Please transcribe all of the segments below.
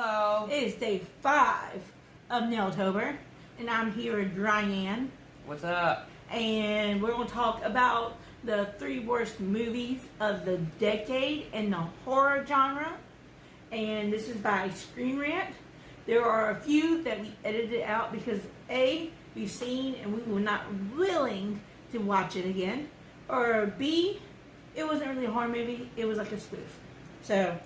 Hello. It is day 5 of Nailtober, and I'm here with Ryan. What's up? And we're going to talk about the 3 worst movies of the decade in the horror genre. And this is by Screen Rant. There are a few that we edited out because A, we've seen and we were not willing to watch it again. Or B, it wasn't really a horror movie, it was like a spoof. So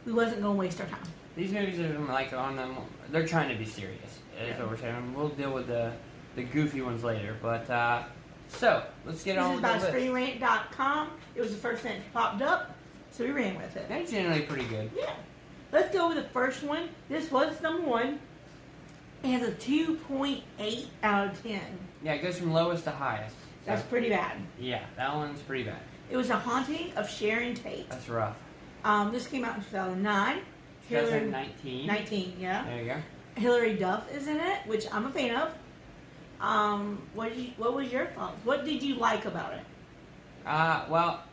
we wasn't going to waste our time. These movies are like on them. They're trying to be serious. Is what we're saying. We'll deal with the goofy ones later. But so let's get on with This is the by list. ScreenRant.com. It was the first thing that popped up, so we ran with it. They're generally pretty good. Yeah. Let's go with the first one. This was number 1. It has a 2.8 out of 10. Yeah, it goes from lowest to highest. So, That's pretty bad. yeah, that one's pretty bad. It was A Haunting of Sharon Tate. That's rough. This came out in 2009. 2019. 19, yeah. There you go. Hilary Duff is in it, which I'm a fan of. What was your thoughts? What did you like about it? Well,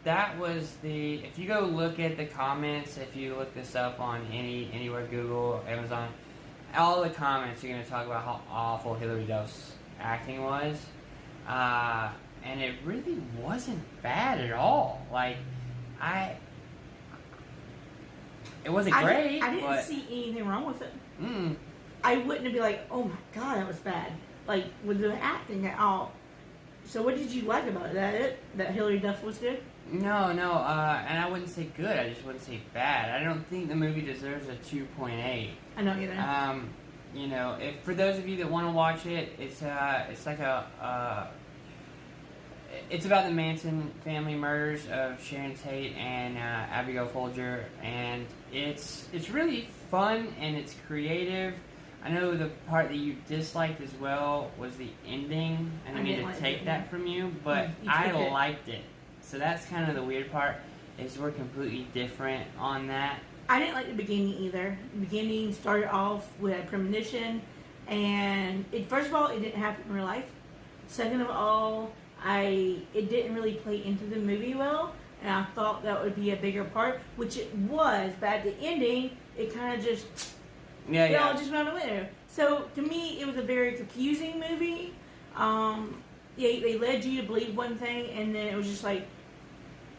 that was the. If you go look at the comments, if you look this up on anywhere, Google, Amazon, all the comments are going to talk about how awful Hilary Duff's acting was, and it really wasn't bad at all. Like, it wasn't great. I didn't but, see anything wrong with it. Mm, I wouldn't be like, oh my god, that was bad. Like, with the acting at all. So what did you like about it? That Hilary Duff was good? no, and I wouldn't say good. I just wouldn't say bad. I don't think the movie deserves a 2.8. I know either. You know, if for those of you that want to watch it, it's like it's about the Manson family murders of Sharon Tate and Abigail Folger, and it's really fun and it's creative. I know the part that you disliked as well was the ending. I don't need to take that from you, but I liked it. So that's kind of the weird part, is we're completely different on that. I didn't like the beginning either. The beginning started off with a premonition, and first of all, it didn't happen in real life. Second of all, it didn't really play into the movie well, and I thought that would be a bigger part, which it was. But at the ending, it kind of just just went out the window. So to me, it was a very confusing movie. They led you to believe one thing, and then it was just like.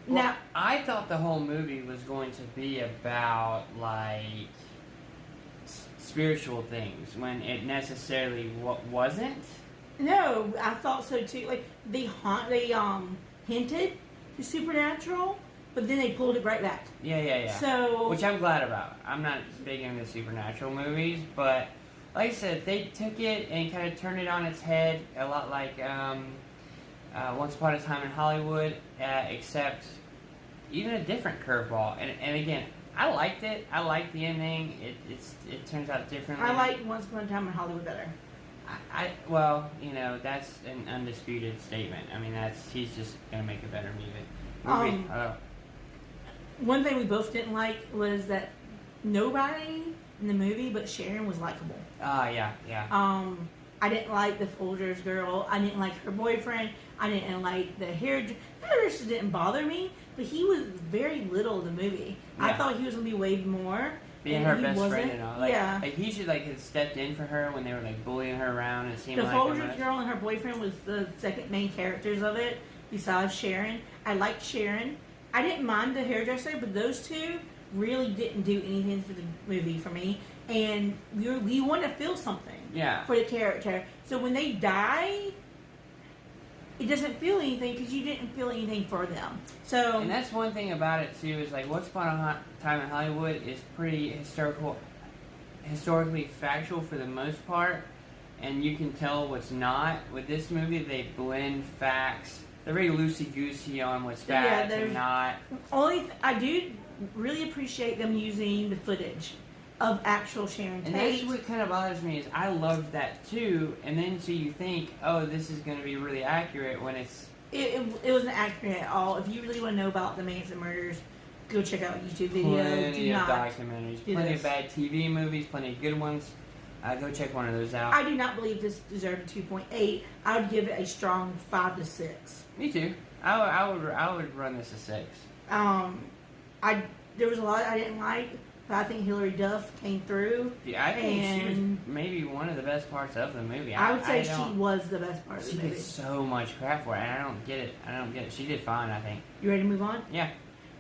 Well, now, I thought the whole movie was going to be about, like, spiritual things, when it necessarily wasn't. no, I thought so too. Like they hinted to supernatural, but then they pulled it right back. Yeah. So, which I'm glad about. I'm not big into supernatural movies, but like I said, they took it and kind of turned it on its head, a lot like Once Upon a Time in Hollywood, except even a different curveball. And again, I liked it. I liked the ending. It turns out differently. I like Once Upon a Time in Hollywood better. Well, you know, that's an undisputed statement. I mean, he's just gonna make a better movie. One thing we both didn't like was that nobody in the movie but Sharon was likable. Yeah. I didn't like the Folgers girl. I didn't like her boyfriend. I didn't like the hairdresser. Didn't bother me, but he was very little in the movie. Yeah. I thought he was gonna be way more. Being her best friend and all. Like he should have stepped in for her when they were like bullying her around. It seemed the like Folgers girl and her boyfriend was the second main characters of it, besides Sharon. I liked Sharon. I didn't mind the hairdresser, but those two really didn't do anything for the movie for me. And we want to feel something for the character. So when they die, it doesn't feel anything because you didn't feel anything for them. So, and that's one thing about it too, is like Once Upon a Time in Hollywood is pretty historically factual for the most part, and you can tell what's not. With this movie, they blend facts. They're very loosey-goosey on what's fact and not. I do really appreciate them using the footage of actual Sharon Tate. And that's what kind of bothers me, is I loved that too, and then so you think, oh, this is going to be really accurate when it's... It wasn't accurate at all. If you really want to know about the Manson murders, go check out a YouTube video. Plenty of documentaries, plenty of bad TV movies, plenty of good ones. Go check one of those out. I do not believe this deserved a 2.8. I would give it a strong 5 to 6. Me too. I would run this a 6. There was a lot I didn't like. but I think Hilary Duff came through. Yeah, I think she was maybe one of the best parts of the movie. I would say she was the best part of the movie. She gets so much crap for it, and I don't get it. She did fine, I think. You ready to move on? Yeah.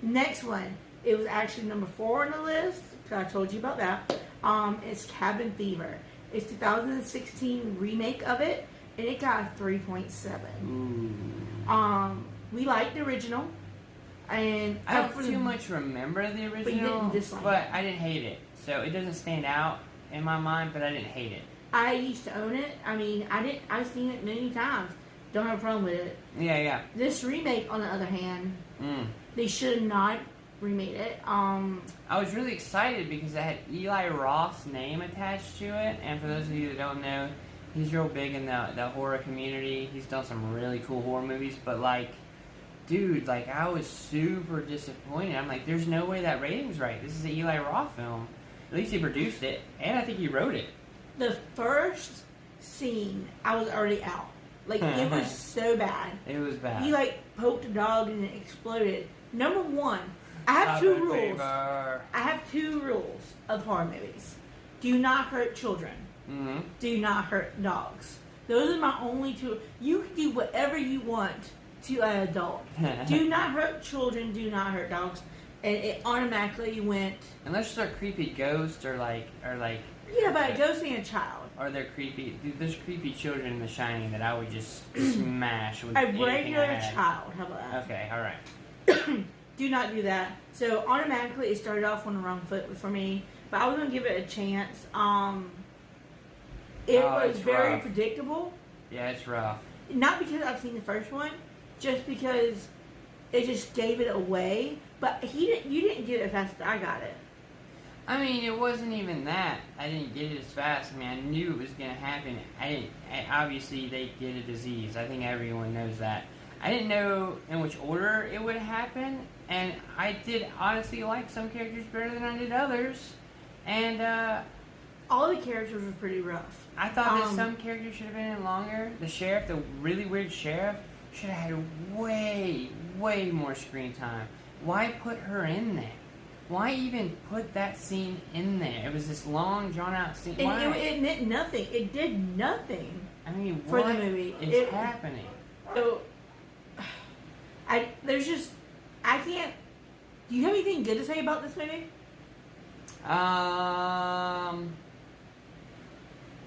Next one. It was actually number 4 on the list, because I told you about that. It's Cabin Fever. It's 2016 remake of it, and it got a 3.7. Ooh. We liked the original, and I don't too much remember the original, but you didn't dislike it. I didn't hate it, so it doesn't stand out in my mind. But I didn't hate it. I used to own it. I mean, I've seen it many times. Don't have a problem with it. Yeah. This remake, on the other hand, they should not remade it. I was really excited because it had Eli Roth's name attached to it, and for those of you that don't know, he's real big in the horror community. He's done some really cool horror movies, but like, dude, like, I was super disappointed. I'm like, there's no way that rating's right. This is an Eli Roth film. At least he produced it, and I think he wrote it. The first scene, I was already out. Like, it was so bad. It was bad. He, like, poked a dog and it exploded. Number 1, I have 2 rules. I have 2 rules of horror movies. Do not hurt children. Mm-hmm. Do not hurt dogs. Those are my only 2. You can do whatever you want to an adult. Do not hurt children. Do not hurt dogs. And it automatically went. Unless they're creepy ghosts or like. Yeah, but a ghost being a child. Or they're creepy. Dude, there's creepy children in The Shining that I would just smash with a anything regular I had. child. How about that? Okay, all right. Do not do that. So automatically, it started off on the wrong foot for me. But I was gonna give it a chance. It was very rough. Predictable. Yeah, it's rough. Not because I've seen the first one, just because it just gave it away. But you didn't get it as fast as I got it. I mean, it wasn't even that. I didn't get it as fast. I mean, I knew it was going to happen. Obviously, they get a disease. I think everyone knows that. I didn't know in which order it would happen, and I did honestly like some characters better than I did others. And all the characters were pretty rough. I thought that some characters should have been in longer. The sheriff, the really weird sheriff, should have had way, way more screen time. Why put her in there? Why even put that scene in there? It was this long, drawn-out scene. And it meant nothing. It did nothing. I mean, for the movie. It's happening. So, I can't. Do you have anything good to say about this movie?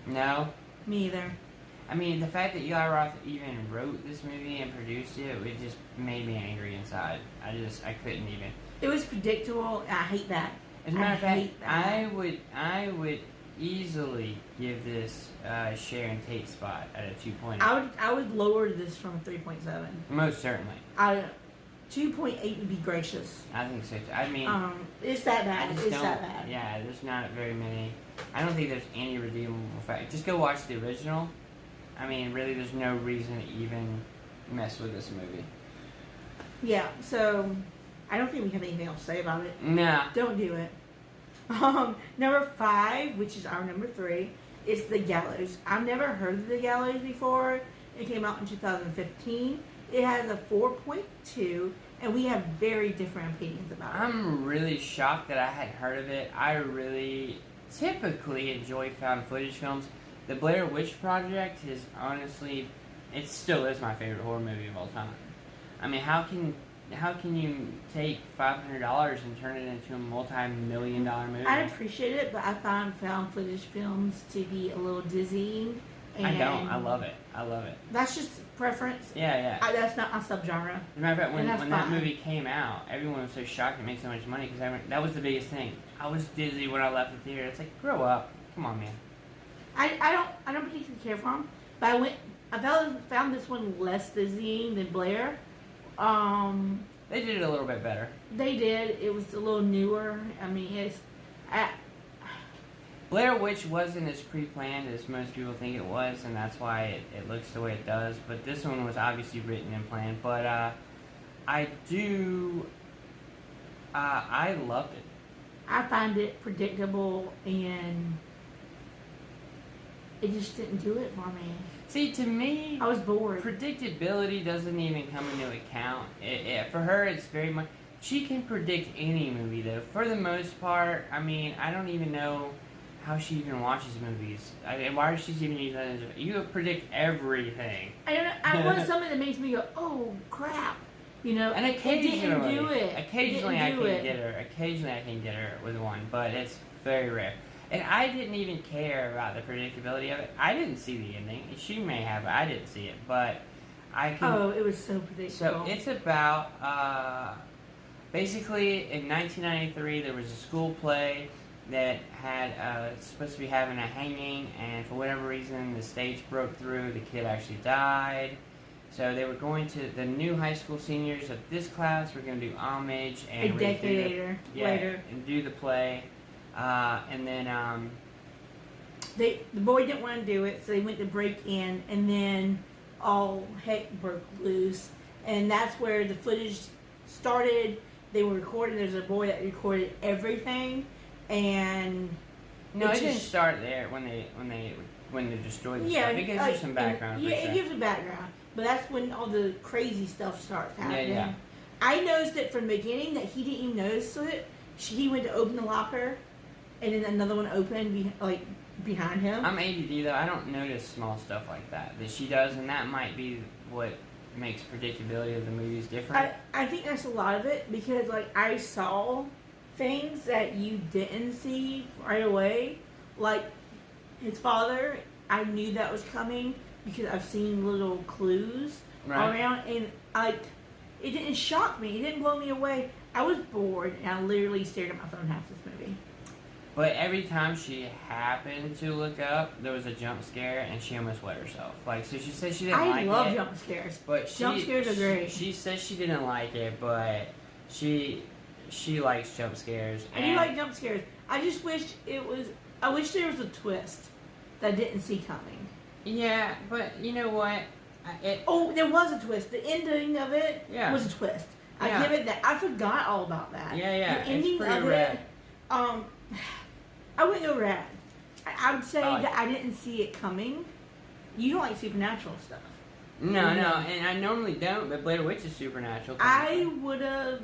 No. Me either. I mean, the fact that Eli Roth even wrote this movie and produced it, it just made me angry inside. I couldn't even. It was predictable. I hate that. As a matter of fact, I would easily give this Sharon Tate spot at a 2.8. I would lower this from 3.7. Most certainly. 2.8 would be gracious. I think so too. I mean, it's that bad. It's that bad. Yeah, there's not very many. I don't think there's any redeemable fact. Just go watch the original. I mean, really, there's no reason to even mess with this movie. Yeah, so I don't think we have anything else to say about it. Nah. Don't do it. Number 5, which is our number 3, is The Gallows. I've never heard of The Gallows before. It came out in 2015. It has a 4.2, and we have very different opinions about it. I'm really shocked that I hadn't heard of it. I really typically enjoy found footage films. The Blair Witch Project is honestly, it still is my favorite horror movie of all time. I mean, how can you take $500 and turn it into a multi-million-dollar movie? I appreciate it, but I find found footage films to be a little dizzying. And I don't. I love it. That's just preference. Yeah. That's not my subgenre. As a matter of fact, when that movie came out, everyone was so shocked it made so much money because that was the biggest thing. I was dizzy when I left the theater. It's like, grow up. Come on, man. I don't particularly care for them, but I found this one less dizzying than Blair. They did it a little bit better. They did. It was a little newer. I mean, Blair Witch wasn't as pre-planned as most people think it was, and that's why it looks the way it does. But this one was obviously written and planned. But I loved it. I find it predictable, and it just didn't do it for me. See, to me, I was bored. Predictability doesn't even come into account. For her, it's very much. she can predict any movie though. For the most part, I mean, I don't even know how she even watches movies. Why does she even use that? You predict everything. I don't know. I want something that makes me go, oh crap, you know. And occasionally, it didn't do it. Occasionally, I can get her. Occasionally, I can get her with one, but it's very rare. And I didn't even care about the predictability of it. I didn't see the ending. She may have. I didn't see it, but I can. Oh, it was so predictable. So it's about basically in 1993 there was a school play that had supposed to be having a hanging, and for whatever reason the stage broke through. The kid actually died. So they were going to the new high school seniors of this class were going to do homage and a decade later, and do the play. And then the boy didn't want to do it, so they went to break in, and then all heck broke loose, and that's where the footage started. They were recording. There's a boy that recorded everything, and it didn't start there when they destroyed the stuff. It gives you some background. It gives a background, but that's when all the crazy stuff starts happening. Yeah. I noticed it from the beginning that he didn't even notice it. He went to open the locker, and then another one opened behind him. I'm ADD though. I don't notice small stuff like that she does, and that might be what makes predictability of the movies different. I think that's a lot of it because I saw things that you didn't see right away, like his father. I knew that was coming because I've seen little clues around, and it didn't shock me. It didn't blow me away. I was bored, and I literally stared at my phone half this movie. But every time she happened to look up, there was a jump scare, and she almost wet herself. So she said she didn't like it. I love jump scares. But jump scares are great. She says she didn't like it, but she likes jump scares. I do like jump scares. I just wish I wish there was a twist that I didn't see coming. Yeah, but you know what? There was a twist. The ending of it was a twist. I give it that. I forgot all about that. Yeah. The ending of it, I wouldn't go rad. I would say that I didn't see it coming. You don't like supernatural stuff. No, and I normally don't, but Blair Witch is supernatural. I would have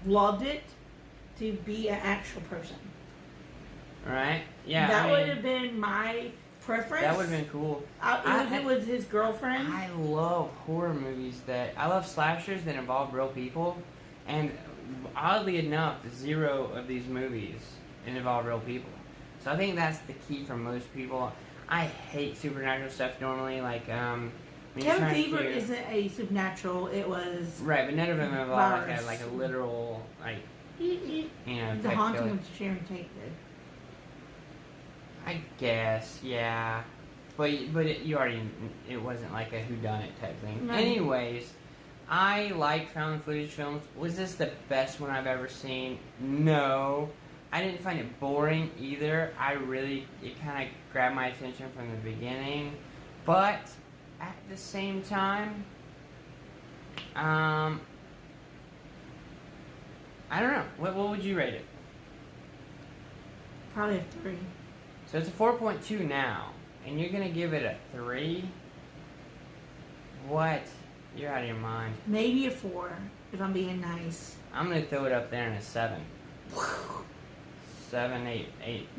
loved it to be an actual person. Right? Yeah. That would have been my preference. That would have been cool. If it was his girlfriend. I love horror movies I love slashers that involve real people, and oddly enough, 0 of these movies involve real people. So I think that's the key for most people. I hate supernatural stuff normally, Cabin Fever isn't a supernatural. It was right, but none of them involve a literal the haunting of Sharon Tate did. I guess, yeah, but it wasn't like a whodunit type thing. Right. Anyways, I like found footage films. Was this the best one I've ever seen? No. I didn't find it boring either. It kind of grabbed my attention from the beginning. But at the same time, I don't know. What would you rate it? Probably a 3. So it's a 4.2 now. And you're going to give it a 3? What? You're out of your mind. Maybe a 4, if I'm being nice. I'm going to throw it up there in a 7. 7, 8.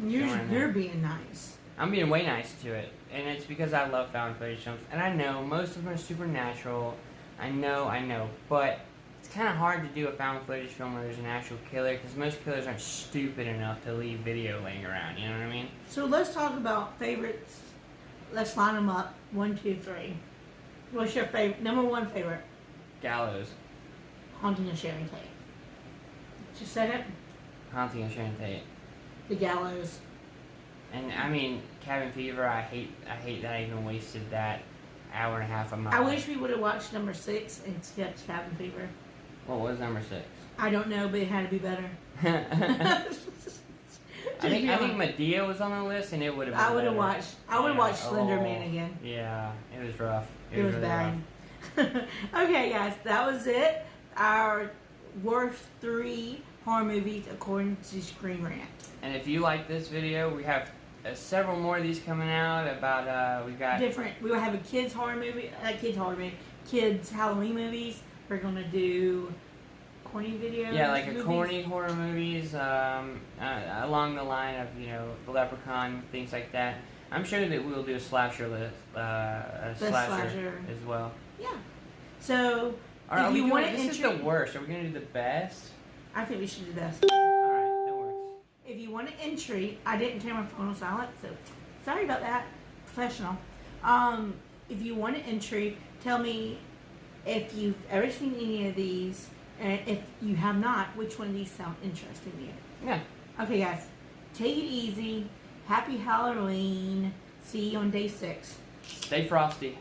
You're being nice. I'm being way nice to it. And it's because I love found footage films. And I know most of them are supernatural. I know. But it's kind of hard to do a found footage film where there's an actual killer, because most killers aren't stupid enough to leave video laying around. You know what I mean? So let's talk about favorites. Let's line them up. 1, 2, 3. What's your favorite? Number 1 favorite? Gallows. Haunting of Sharon Tate. Just said it? Haunting of Sharon Tate. The Gallows. And I mean, Cabin Fever. I hate that I even wasted that hour and a half of my life. I wish we would have watched number 6 and skipped Cabin Fever. What was number 6? I don't know, but it had to be better. I think Medea was on the list, and it would have been I would have watched Slender Man again. Yeah, it was rough. It was really bad. Okay, guys, that was it. Our worst 3 horror movies according to Screen Rant. And if you like this video, we have several more of these coming out. About we've got different. We will have a kids horror movie, kids Halloween movies. We're gonna do corny videos. Yeah, like movies. a corny horror movies, along the line of, you know, the Leprechaun, things like that. I'm sure that we'll do a slasher list, slasher as well. Yeah. So, Alright, if you want to this is the worst. Are we going to do the best? I think we should do this. Alright, that works. If you want an entry, I didn't turn my phone on silent, so sorry about that. Professional. If you want an entry, tell me if you've ever seen any of these, and if you have not, which one of these sound interesting to you. Yeah. Okay, guys. Take it easy. Happy Halloween. See you on day 6. Stay frosty.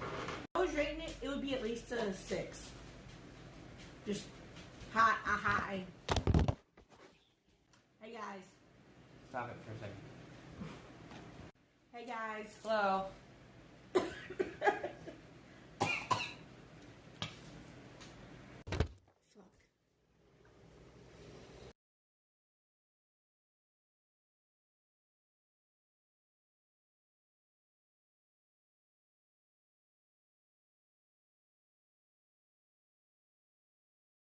If I was rating it, it would be at least a 6. Just high. Hey guys. Stop it for a second. Hey guys. Hello.